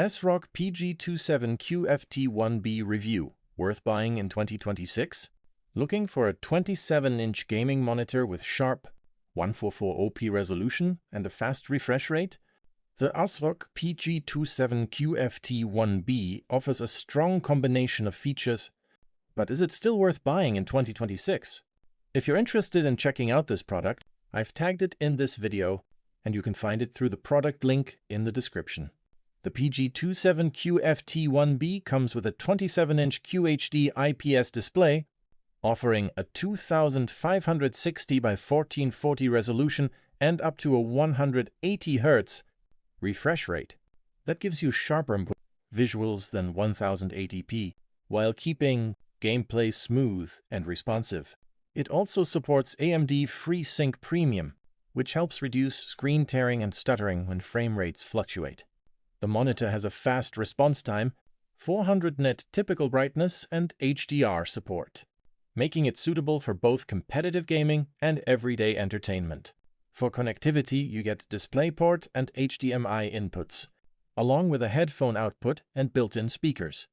ASRock PG27QFT1B review. Worth buying in 2026? Looking for a 27-inch gaming monitor with sharp 144p resolution and a fast refresh rate? The ASRock PG27QFT1B offers a strong combination of features, but is it still worth buying in 2026? If you're interested in checking out this product, I've tagged it in this video, and you can find it through the product link in the description. The PG27QFT1B comes with a 27-inch QHD IPS display, offering a 2560 by 1440 resolution and up to a 180 Hz refresh rate. That gives you sharper visuals than 1080p, while keeping gameplay smooth and responsive. It also supports AMD FreeSync Premium, which helps reduce screen tearing and stuttering when frame rates fluctuate. The monitor has a fast response time, 400 nit typical brightness, and HDR support, making it suitable for both competitive gaming and everyday entertainment. For connectivity, you get DisplayPort and HDMI inputs, along with a headphone output and built-in speakers.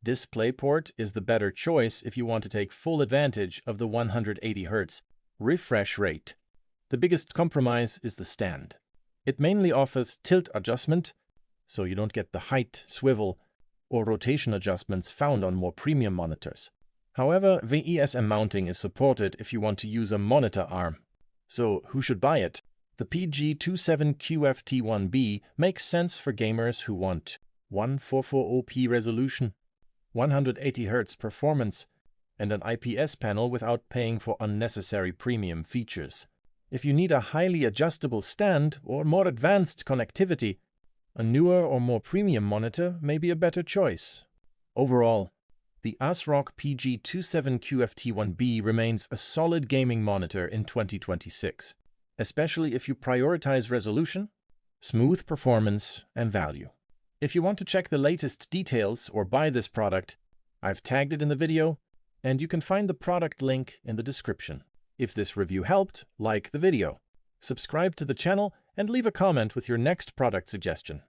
DisplayPort is the better choice if you want to take full advantage of the 180 Hz refresh rate. The biggest compromise is the stand. It mainly offers tilt adjustment, so you don't get the height, swivel, or rotation adjustments found on more premium monitors. However, VESM mounting is supported if you want to use a monitor arm. So who should buy it? The PG27QFT1B makes sense for gamers who want 144p resolution, 180 Hz performance, and an IPS panel without paying for unnecessary premium features. If you need a highly adjustable stand or more advanced connectivity, a newer or more premium monitor may be a better choice. Overall, the ASRock PG27QFT1B remains a solid gaming monitor in 2026, especially if you prioritize resolution, smooth performance, and value. If you want to check the latest details or buy this product, I've tagged it in the video, and you can find the product link in the description. If this review helped, like the video, subscribe to the channel, and leave a comment with your next product suggestion.